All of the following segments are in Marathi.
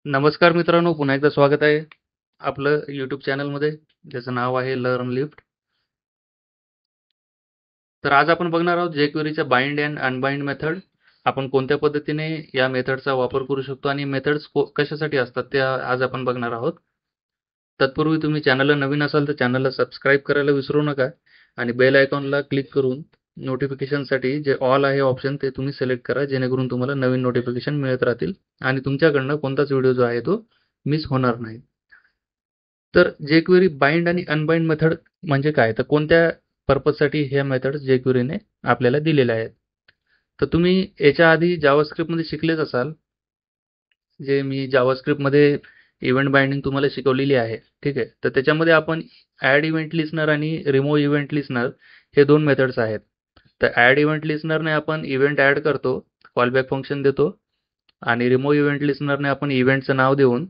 नमस्कार मित्रांनो, पुन्हा एकदा स्वागत आहे आपलं यूट्यूब चॅनलमध्ये, ज्याचं नाव आहे लर्न लिफ्ट. तर आज आपण बघणार आहोत jQueryच्या बाइंड अँड अनबाइंड मेथड. आपण कोणत्या पद्धतीने या मेथडचा वापर करू शकतो आणि मेथड्स कशासाठी असतात ते आज आपण बघणार आहोत. तत्पूर्वी तुम्ही चॅनलला नवीन असाल तर चॅनलला सबस्क्राईब करायला विसरू नका आणि बेल आयकॉनला क्लिक करून नोटिफिकेशनसाठी जे ऑल आहे ऑप्शन ते तुम्ही सिलेक्ट करा, जेणेकरून तुम्हाला नवीन नोटिफिकेशन मिळत राहतील आणि तुमच्याकडनं कोणताच व्हिडिओ जो आहे तो मिस होणार नाही. तर jQuery बाइंड आणि अनबाइंड मेथड म्हणजे काय, तर कोणत्या पर्पजसाठी ह्या मेथड्स jQueryने आपल्याला दिलेल्या आहेत. तर तुम्ही याच्या आधी जावास्क्रिप्टमध्ये शिकलेच असाल. जे मी जावास्क्रिप्टमध्ये इव्हेंट बाइंडिंग तुम्हाला शिकवलेली आहे, ठीक आहे. तर त्याच्यामध्ये आपण ॲड इव्हेंट लिस्नर आणि रिमूव्ह इव्हेंट लिस्नर हे दोन मेथड्स आहेत. तर ॲड इव्हेंट लिस्नरने आपण इव्हेंट ॲड करतो, कॉलबॅक फंक्शन देतो आणि रिमूव्ह इव्हेंट लिस्नरने आपण इव्हेंटचं नाव देऊन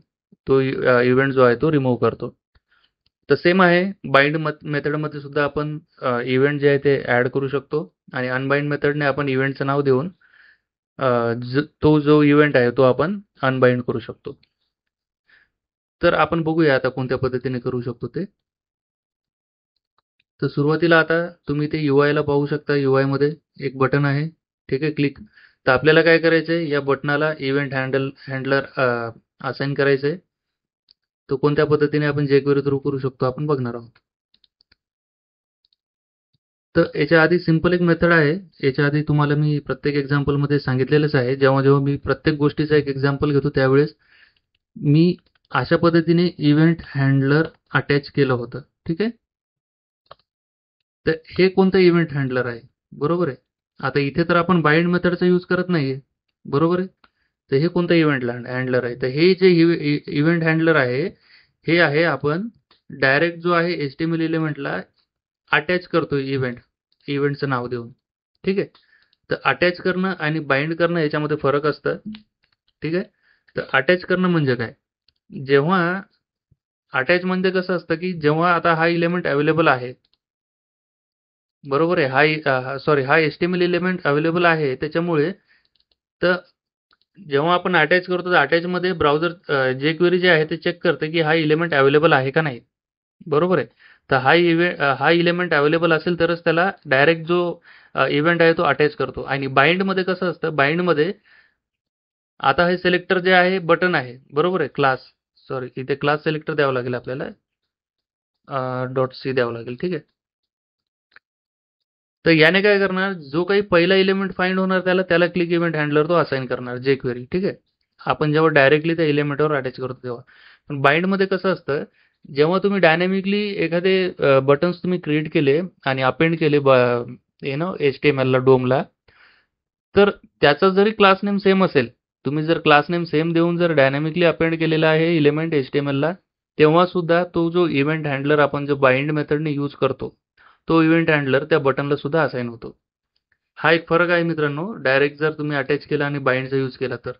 तो इव्हेंट जो आहे तो रिमूव्ह करतो. तर सेम आहे बाइंड मेथडमध्ये सुद्धा आपण इव्हेंट जे आहे ते ॲड करू शकतो आणि अनबाइंड मेथडने आपण इव्हेंटचं नाव देऊन तो जो इव्हेंट आहे तो आपण अनबाइंड करू शकतो. तर आपण बघूया आता कोणत्या पद्धतीने करू शकतो ते. तर सुरुवातीला आता तुम्ही ते UI ला पाहू शकता. UI मध्ये एक बटन आहे, ठीक आहे, क्लिक. तर आपल्याला काय करायचं आहे, या बटनाला इव्हेंट हँडलर असाइन करायचं आहे. तो कोणत्या पद्धतीने आपण jQuery थ्रू करू शकतो आपण बघणार आहोत. तर याच्या आधी सिंपल एक मेथड आहे. याच्या आधी तुम्हाला मी प्रत्येक एक्झाम्पलमध्ये सांगितलेलंच आहे. जेव्हा जेव्हा मी प्रत्येक गोष्टीचा एक एक्झाम्पल घेतो त्यावेळेस मी अशा पद्धतीने इव्हेंट हँडलर अटॅच केलं होतं, ठीक आहे. तर हे कोणतं इव्हेंट हँडलर आहे, बरोबर आहे. आता इथे तर आपण बाइंड मेथडचा यूज करत नाहीये, बरोबर आहे. तर हे कोणतं इव्हेंट हँडलर आहे, तर हे जे इव्हेंट हँडलर आहे हे आहे आपण डायरेक्ट जो आहे HTML एलिमेंटला अटॅच करतो इव्हेंटचं नाव देऊन, ठीक आहे. तर अटॅच करणं आणि बाइंड करणं याच्यामध्ये फरक असतं, ठीक आहे. तर अटॅच करणं म्हणजे काय, जेव्हा अटॅच म्हणजे कसं असतं की जेव्हा आता हा इलेमेंट अवेलेबल आहे, बरोबर आहे, हा HTML एलिमेंट अवेलेबल आहे त्याच्यामुळे. तर जेव्हा आपण अटॅच करतो तर अटॅचमध्ये ब्राउझर jQuery जे आहे ते चेक करते की हा इलेमेंट अवेलेबल आहे का नाही, बरोबर आहे. तर हा इलेमेंट अवेलेबल असेल तरच त्याला डायरेक्ट जो इव्हेंट आहे तो अटॅच करतो. आणि बाइंडमध्ये कसं असतं, बाइंडमध्ये आता हे सिलेक्टर जे आहे बटन आहे, बरोबर आहे, क्लास, सॉरी इथे क्लास सिलेक्टर द्यावं लागेल आपल्याला, .c द्यावं लागेल, ठीक आहे. तर याने काय करणार, जो काही पहिला एलिमेंट फाइंड होणार त्याला त्याला क्लिक इव्हेंट हँडलर तो असाइन करणार jQuery, ठीक आहे. आपण जेव्हा डायरेक्टली त्या एलिमेंटवर अटॅच करतो तेव्हा. पण बाइंडमध्ये कसं असतं, जेव्हा तुम्ही डायनॅमिकली एखादे बटन्स तुम्ही क्रिएट केले आणि अपेंड केले HTML ला डोमला, तर त्याचा जरी क्लास नेम सेम असेल, तुम्ही जर क्लास नेम सेम देऊन जर डायनॅमिकली अपेंड केलेला आहे एलिमेंट HTML ला, तेव्हा सुद्धा तो जो इव्हेंट हँडलर आपण जो बाइंड मेथडने यूज करतो तो इव्हेंट हँडलर त्या बटनला सुद्धा असाइन होतो. हा एक फरक आहे मित्रांनो, डायरेक्ट जर तुम्ही अटॅच केला आणि बाइंडचा यूज केला तर.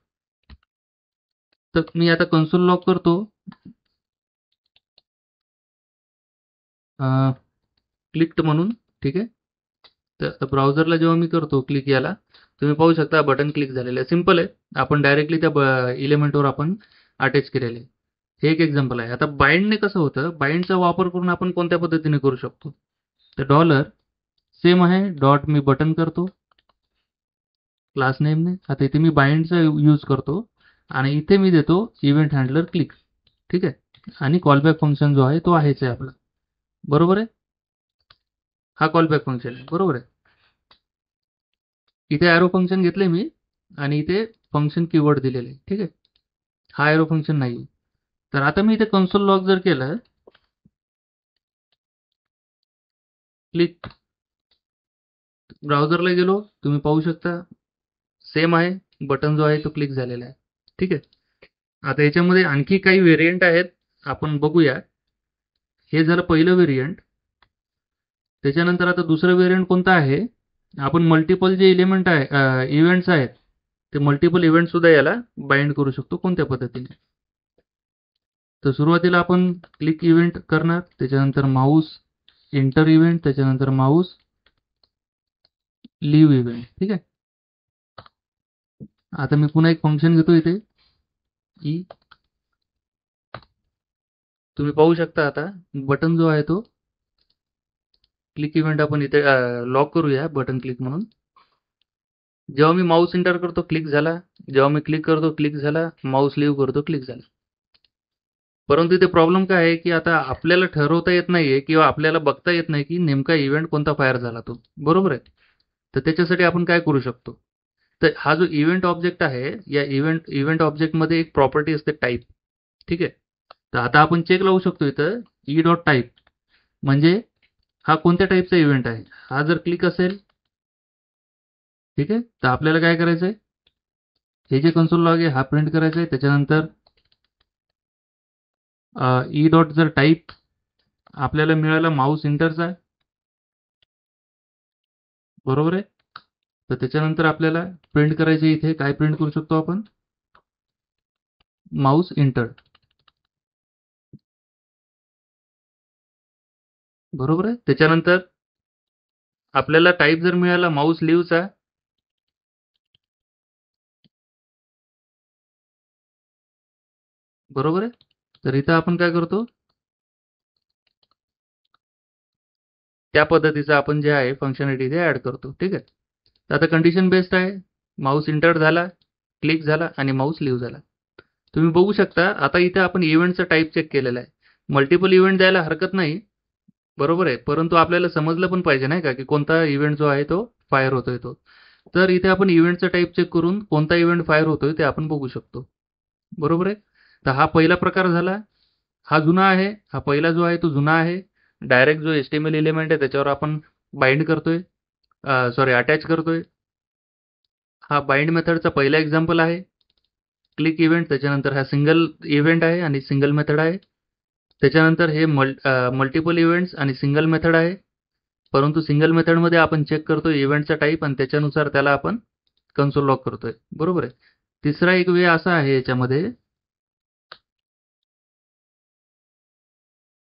तर मी आता कन्सोल लॉग करतो, क्लिक्ड म्हणून, ठीक आहे. तर ब्राउझरला जेव्हा मी करतो क्लिक याला, तुम्ही पाहू शकता बटन क्लिक झालेलं आहे. सिंपल आहे, आपण डायरेक्टली त्या इलेमेंटवर आपण अटॅच केलेले आहे. हे एक एक्झाम्पल आहे. आता बाइंडने कसं होतं, बाइंडचा वापर करून आपण कोणत्या पद्धतीने करू शकतो, तर डॉलर सेम आहे, डॉट मी बटन करतो क्लास नेमने. आता इथे मी बाइंडचा यूज करतो आणि इथे मी देतो इव्हेंट हँडलर क्लिक, ठीक आहे. आणि कॉलबॅक फंक्शन जो आहे तो आहेच आहे आपला, बरोबर आहे. हा कॉलबॅक फंक्शन आहे, बरोबर आहे. इथे ॲरो फंक्शन घेतले मी आणि इथे फंक्शन कीवर्ड दिलेले, ठीक आहे. हा ॲरो फंक्शन नाही. तर आता मी इथे कन्सोल लॉग जर केलं, क्लिक, ब्राउझरला गेलो, तुम्ही पाहू शकता सेम आहे, बटन जो आहे तो क्लिक झालेला आहे, ठीक आहे. आता याच्यामध्ये आणखी काही व्हेरियंट आहेत, आपण बघूया. हे झालं पहिलं व्हेरियंट. त्याच्यानंतर आता दुसरं व्हेरियंट कोणतं आहे, आपण मल्टिपल जे एलिमेंट आहे, इव्हेंट्स आहेत, ते मल्टिपल इव्हेंट सुद्धा याला बाइंड करू शकतो कोणत्या पद्धतीने. तर सुरुवातीला आपण क्लिक इव्हेंट करणार, त्याच्यानंतर माऊस एंटर इव्हेंट, त्याच्यानंतर माऊस लीव्ह इव्हेंट, ठीक आहे. आता मी पुन्हा एक फंक्शन घेतो इथे, ई तुम्ही पाहू शकता आता बटन जो आहे तो क्लिक इव्हेंट आपण इथे लॉक करूया बटन क्लिक म्हणून. जेव्हा मी माऊस एंटर करतो क्लिक झाला, जेव्हा मी क्लिक करतो क्लिक झाला, माऊस लीव्ह करतो क्लिक झाला. परंतु इथे प्रॉब्लेम काय आहे की आता आपल्याला ठरवता येत नाहीये किंवा आपल्याला बघता येत नाही की नेमका इव्हेंट कोणता फायर झाला तो, बरोबर आहे. तर त्याच्यासाठी आपण काय करू शकतो, तर हा जो इव्हेंट ऑब्जेक्ट आहे या इव्हेंट ऑब्जेक्टमध्ये एक प्रॉपर्टी असते टाईप. ठीक आहे. तर आता आपण चेक लावू शकतो इथं ई डॉट टाईप म्हणजे हा कोणत्या टाईपचा इव्हेंट आहे. हा जर क्लिक असेल, ठीक आहे, तर आपल्याला काय करायचं आहे, हे जे कन्सोल लॉग आहे हा प्रिंट करायचा आहे. त्याच्यानंतर ई डॉट जर टाईप आपल्याला मिळाला माऊस इंटरचा, बरोबर आहे. तर त्याच्यानंतर आपल्याला प्रिंट करायचे इथे काय प्रिंट करू शकतो आपण, माऊस इंटर, बरोबर आहे. त्याच्यानंतर आपल्याला टाईप जर मिळाला माऊस लिव्हचा, बरोबर आहे. तर इथं आपण काय करतो, त्या पद्धतीचं आपण जे आहे फंक्शनॅलिटी ते ऍड करतो. ठीक आहे. तर आता कंडिशन बेस्ड आहे, माऊस इंटर झाला, क्लिक झाला आणि माऊस लिव्ह झाला. तुम्ही बघू शकता आता इथे आपण इव्हेंटचा टाईप चेक केलेला आहे. मल्टिपल इव्हेंट द्यायला हरकत नाही, बरोबर आहे. परंतु आपल्याला समजलं पण पाहिजे नाही का की कोणता इव्हेंट जो आहे तो फायर होतोय तो. तर इथे आपण इव्हेंटचा टाईप चेक करून कोणता इव्हेंट फायर होतोय ते आपण बघू शकतो, बरोबर आहे. तर हा पहिला प्रकार झाला, हा जुना आहे. हा पहिला जो आहे तो जुना आहे. डायरेक्ट जो HTML एलिमेंट आहे त्याच्यावर आपण बाइंड करतोय, सॉरी अटॅच करतोय. हा बाइंड मेथडचा पहिला एक्झाम्पल आहे. क्लिक इव्हेंट, त्याच्यानंतर हा सिंगल इव्हेंट आहे आणि सिंगल मेथड आहे. त्याच्यानंतर हे मल्टिपल इव्हेंट्स आणि सिंगल मेथड आहे. परंतु सिंगल मेथडमध्ये आपण चेक करतो इव्हेंटचा टाईप आणि त्याच्यानुसार त्याला आपण कन्सोल लॉग करतोय, बरोबर आहे. तिसरा एक वे असा आहे याच्यामध्ये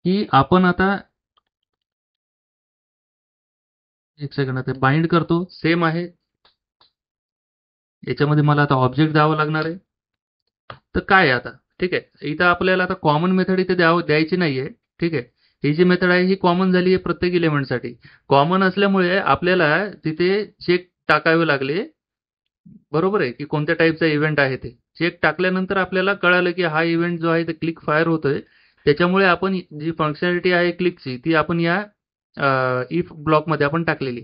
की आपण आता एक सेकंड आता बाइंड करतो, सेम आहे. याच्यामध्ये मला आता ऑब्जेक्ट द्यावं लागणार आहे. तर काय आहे आता, ठीक आहे, इथं आपल्याला आता कॉमन मेथड इथे द्यायची नाहीये. ठीक आहे. ही जी मेथड आहे ही कॉमन झाली आहे प्रत्येक एलिमेंटसाठी. कॉमन असल्यामुळे आपल्याला तिथे चेक टाकावे लागले, बरोबर आहे, की कोणत्या टाईपचा इव्हेंट आहे ते. चेक टाकल्यानंतर आपल्याला कळालं की हा इव्हेंट जो आहे ते क्लिक फायर होतोय. त्याच्यामुळे आपण जी फंक्शनॅलिटी आहे क्लिकची ती आपण या इफ ब्लॉकमध्ये आपण टाकलेली.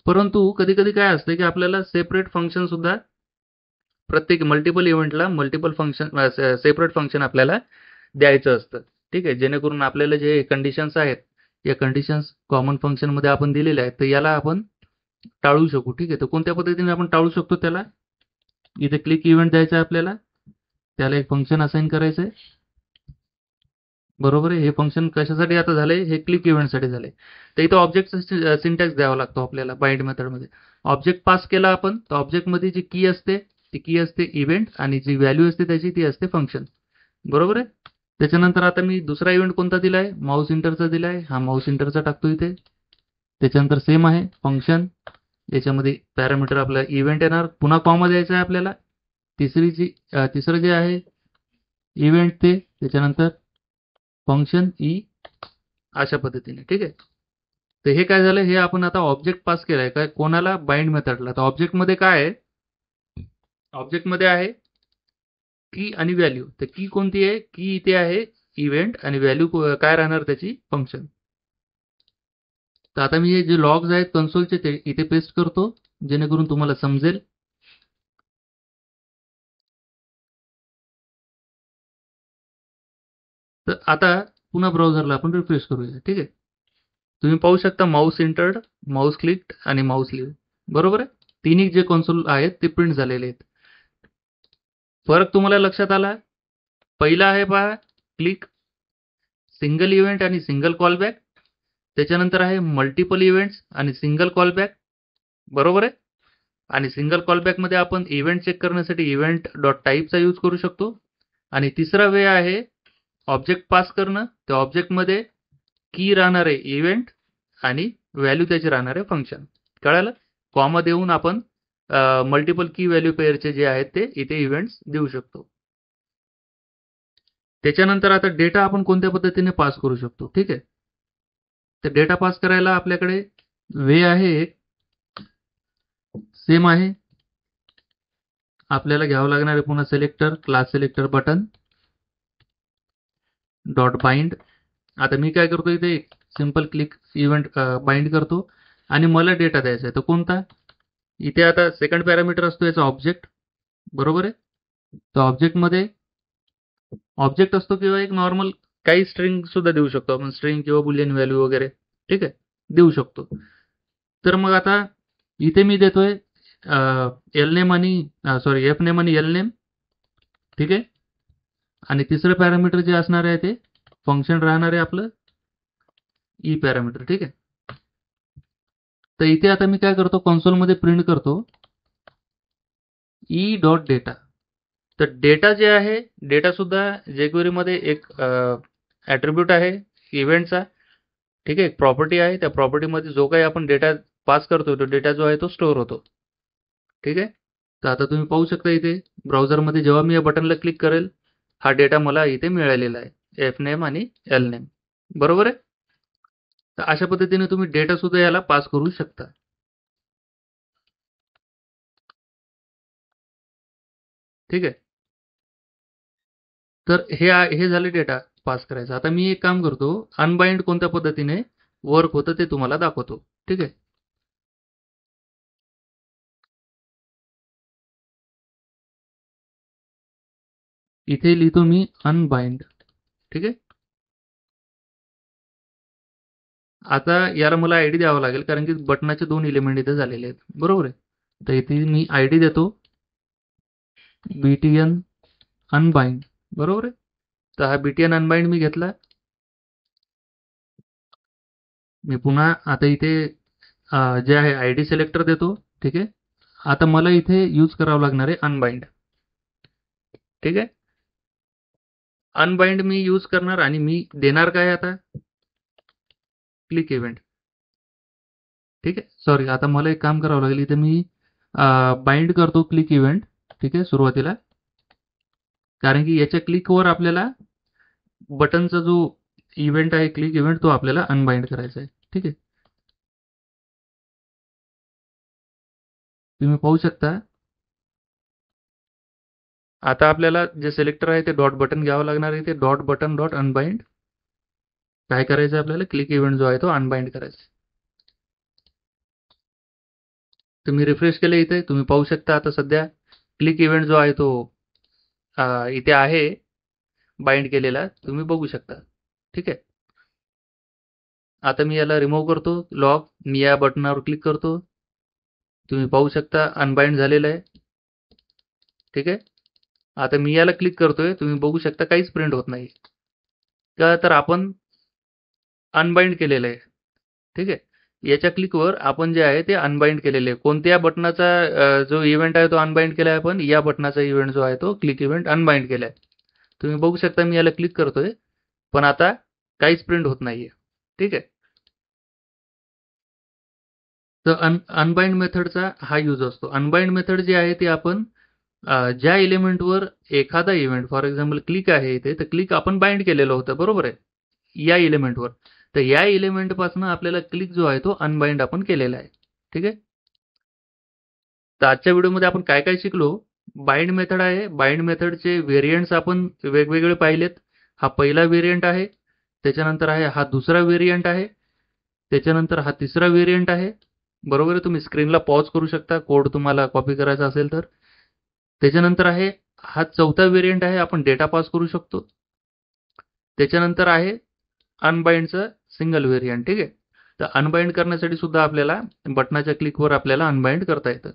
परंतु कधी कधी काय असतं की आपल्याला सेपरेट फंक्शन सुद्धा प्रत्येक मल्टिपल इव्हेंटला मल्टिपल फंक्शन सेपरेट फंक्शन आपल्याला द्यायचं असतं. ठीक आहे. जेणेकरून आपल्याला जे कंडिशन्स आहेत या कंडिशन्स कॉमन फंक्शनमध्ये आपण दिलेल्या आहेत तर याला आपण टाळू शकू. ठीक आहे. तर कोणत्या पद्धतीने आपण टाळू शकतो त्याला, इथे क्लिक इव्हेंट द्यायचा आहे आपल्याला, त्याला एक फंक्शन असाइन करायचं आहे, बरोबर आहे. हे फंक्शन कशासाठी आता झालंय, हे क्लिक इव्हेंटसाठी झालंय. तर इथं ऑब्जेक्टचा सिंटॅक्स द्यावा लागतो आपल्याला बाइंड मेथडमध्ये. ऑब्जेक्ट पास केला आपण तर ऑब्जेक्टमध्ये जी की असते ती की असते इव्हेंट आणि जी व्हॅल्यू असते त्याची ती असते फंक्शन, बरोबर आहे. त्याच्यानंतर आता मी दुसरा इव्हेंट कोणता दिलाय, माऊस इंटरचा दिलाय. हा माऊस इंटरचा टाकतो इथे. त्याच्यानंतर सेम आहे फंक्शन, याच्यामध्ये पॅरामीटर आपला इव्हेंट येणार, पुन्हा कॉमा द्यायचा आहे आपल्याला. तिसरं जे आहे इव्हेंट ते, त्याच्यानंतर फंक्शन ई, अशा पद्धतीने. ठीक आहे. तर हे काय झालं, हे आपण आता ऑब्जेक्ट पास केलाय काय कोणाला, बाइंड मेथडला. तर ऑब्जेक्टमध्ये काय आहे, ऑब्जेक्टमध्ये आहे की आणि व्हॅल्यू. तर की कोणती आहे, की इथे आहे इव्हेंट आणि व्हॅल्यू काय राहणार त्याची, फंक्शन. तर आता मी हे जे लॉग्स आहेत कन्सोलचे ते इथे पेस्ट करतो जेणेकरून तुम्हाला समजेल. तर आता पुन्हा ब्राउझरला आपण रिफ्रेश करूया. ठीक आहे. तुम्ही पाहू शकता माऊस इंटर्ड, माऊस क्लिक आणि माऊस लिव्ह, बरोबर आहे. तिन्ही जे कन्सोल आहेत ते प्रिंट झालेले आहेत. फरक तुम्हाला लक्षात आला. पहिला आहे पहा क्लिक, सिंगल इव्हेंट आणि सिंगल कॉलबॅक. त्याच्यानंतर आहे मल्टिपल इव्हेंट्स आणि सिंगल कॉलबॅक, बरोबर आहे. आणि सिंगल कॉलबॅकमध्ये आपण इव्हेंट चेक करण्यासाठी इव्हेंट डॉट टाईपचा यूज करू शकतो. आणि तिसरा वे आहे ऑब्जेक्ट पास करणं, त्या ऑब्जेक्टमध्ये की राहणारे इव्हेंट आणि व्हॅल्यू त्याचे राहणारे फंक्शन. कळालं. कॉमा देऊन आपण मल्टिपल की व्हॅल्यू पेअरचे जे आहेत ते इथे इव्हेंट्स देऊ शकतो. त्याच्यानंतर आता डेटा आपण कोणत्या पद्धतीने पास करू शकतो, ठीक आहे. तर डेटा पास करायला आपल्याकडे वे आहे एक, सेम आहे. आपल्याला घ्यावं लागणार आहे पुन्हा selector, class selector button dot bind. आता मी काय करतो, इथे सिंपल क्लिक इव्हेंट बाइंड करतो आणि मला डेटा द्यायचा आहे. तर कोणता? इथे आता सेकंड पॅरामीटर असतो याचा ऑब्जेक्ट, बरोबर आहे. तर ऑब्जेक्टमध्ये ऑब्जेक्ट असतो किंवा एक नॉर्मल काही स्ट्रिंग सुद्धा देऊ शकतो आपण, स्ट्रिंग किंवा बुलियन व्हॅल्यू वगैरे, ठीक आहे, देऊ शकतो. तर मग आता इथे मी देतोय एल नेम आणि एफ नेम आणि एल नेम, ठीक आहे. आणि तिसरं पॅरामीटर जे असणार आहे ते फंक्शन राहणार आहे आपलं ई पॅरामीटर, ठीक आहे. तर इथे आता मी काय करतो, कन्सोलमध्ये प्रिंट करतो ई डॉट डेटा. तर डेटा जे आहे, डेटा सुद्धा jQuery मध्ये एक ॲट्रिब्यूट आहे इव्हेंटचा, ठीक आहे, एक प्रॉपर्टी आहे. त्या प्रॉपर्टीमध्ये जो काही आपण डेटा पास करतो तो डेटा जो आहे तो स्टोअर होतो, ठीक आहे. तर आता तुम्ही पाहू शकता इथे ब्राउझरमध्ये जेव्हा मी या बटनला क्लिक करेल हा डेटा मला इथे मिळालेला आहे, एफ नेम आणि एल नेम, बरोबर आहे. तर अशा पद्धतीने तुम्ही डेटा सुद्धा याला पास करू शकता, ठीक आहे. तर हे झाले डेटा पास करायचं. आता मी एक काम करतो, अनबाइंड कोणत्या पद्धतीने वर्क होतं ते तुम्हाला दाखवतो, ठीक आहे. इथे लिहितो मी अनबाइंड, ठीक आहे. आता याला मला आयडी द्यावा लागेल कारण की बटनाचे 2 एलिमेंट इथे झालेले आहेत, बरोबर आहे. तर इथे मी आयडी देतो btn अनबाइंड, बरोबर आहे. तर हा btn अनबाइंड मी घेतला. मी पुन्हा आता इथे जे आहे आयडी सिलेक्टर देतो, ठीक आहे. आता मला इथे यूज करावं लागणार आहे अनबाइंड, ठीक आहे. अनबाइंड मी यूज करणार आणि मी देणार काय आता, क्लिक इव्हेंट, ठीक आहे. सॉरी, आता मला एक काम करावं लागेल, इथे मी बाइंड करतो क्लिक इव्हेंट, ठीक आहे, सुरुवातीला. कारण की याच्या क्लिकवर आपल्याला बटनचा जो इव्हेंट आहे क्लिक इव्हेंट तो आपल्याला अनबाइंड करायचा आहे, ठीक आहे. तुम्ही पाहू शकता आता आपल्याला जे सिलेक्टर आहे ते डॉट बटन घ्यावं लागणार आहे. ते डॉट बटन डॉट अनबाइंड काय करायचं आहे आपल्याला, क्लिक इव्हेंट जो आहे तो अनबाइंड करायचा. तुम्ही रिफ्रेश केले इथे तुम्ही पाहू शकता आता सध्या क्लिक इव्हेंट जो आहे तो इथे आहे बाइंड केलेला, तुम्ही बघू शकता, ठीक आहे. आता मी याला रिमूव्ह करतो लॉग, मी या बटनावर क्लिक करतो, तुम्ही पाहू शकता अनबाइंड झालेलं आहे, ठीक आहे. आता मी याला क्लिक करतोय, तुम्ही बघू शकता काहीच प्रिंट होत नाही का, तर आपण अनबाइंड केलेलं आहे, ठीक आहे. याच्या क्लिकवर आपण जे आहे ते अनबाइंड केलेले आहे. कोणत्या बटनाचा जो इव्हेंट आहे तो अनबाइंड केला आहे आपण, या बटनाचा इव्हेंट जो आहे तो क्लिक इव्हेंट अनबाइंड केला आहे. तुम्ही बघू शकता मी याला क्लिक करतोय पण आता काहीच प्रिंट होत नाहीये, ठीक आहे. तर अनबाइंड मेथडचा हा यूज असतो. अनबाइंड मेथड जी आहे ती आपण ज्या एलिमेंटवर एखादा इव्हेंट, फॉर एक्झाम्पल क्लिक आहे इथे, तर क्लिक आपण बाइंड केलेलं होतं, बरोबर आहे, या एलिमेंटवर. तर या एलिमेंटपासून आपल्याला क्लिक जो आहे तो अनबाइंड आपण केलेला आहे, ठीक आहे. तर आजच्या व्हिडिओमध्ये आपण काय काय शिकलो, बाइंड मेथड आहे, बाइंड मेथडचे व्हेरियंट्स आपण वेगवेगळे पाहिलेत. हा पहिला व्हेरियंट आहे, त्याच्यानंतर आहे हा दुसरा व्हेरियंट आहे, त्याच्यानंतर हा तिसरा व्हेरियंट आहे, बरोबर आहे. तुम्ही स्क्रीनला पॉज करू शकता कोड तुम्हाला कॉपी करायचा असेल तर. त्याच्यानंतर आहे हा चौथा व्हेरियंट आहे, आपण डेटा पास करू शकतो. त्याच्यानंतर आहे अनबाइंडचं सिंगल व्हेरियंट, ठीक आहे. तर अनबाइंड करण्यासाठी सुद्धा आपल्याला बटनाच्या क्लिकवर आपल्याला अनबाइंड करता येतं.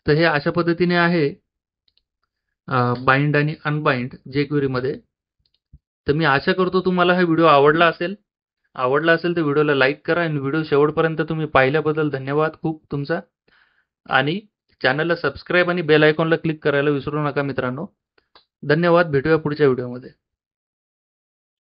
तर हे अशा पद्धतीने आहे बाइंड आणि अनबाइंड jQuery मध्ये. तर मी आशा करतो तुम्हाला हा व्हिडिओ आवडला असेल. आवडला असेल तर व्हिडिओला लाईक करा आणि व्हिडिओ शेवटपर्यंत तुम्ही पाहिल्याबद्दल धन्यवाद खूप तुमचा. आणि चॅनलला सबस्क्राईब आणि बेल आयकॉनला क्लिक करायला विसरू नका मित्रांनो. धन्यवाद, भेटूया पुढच्या व्हिडिओमध्ये.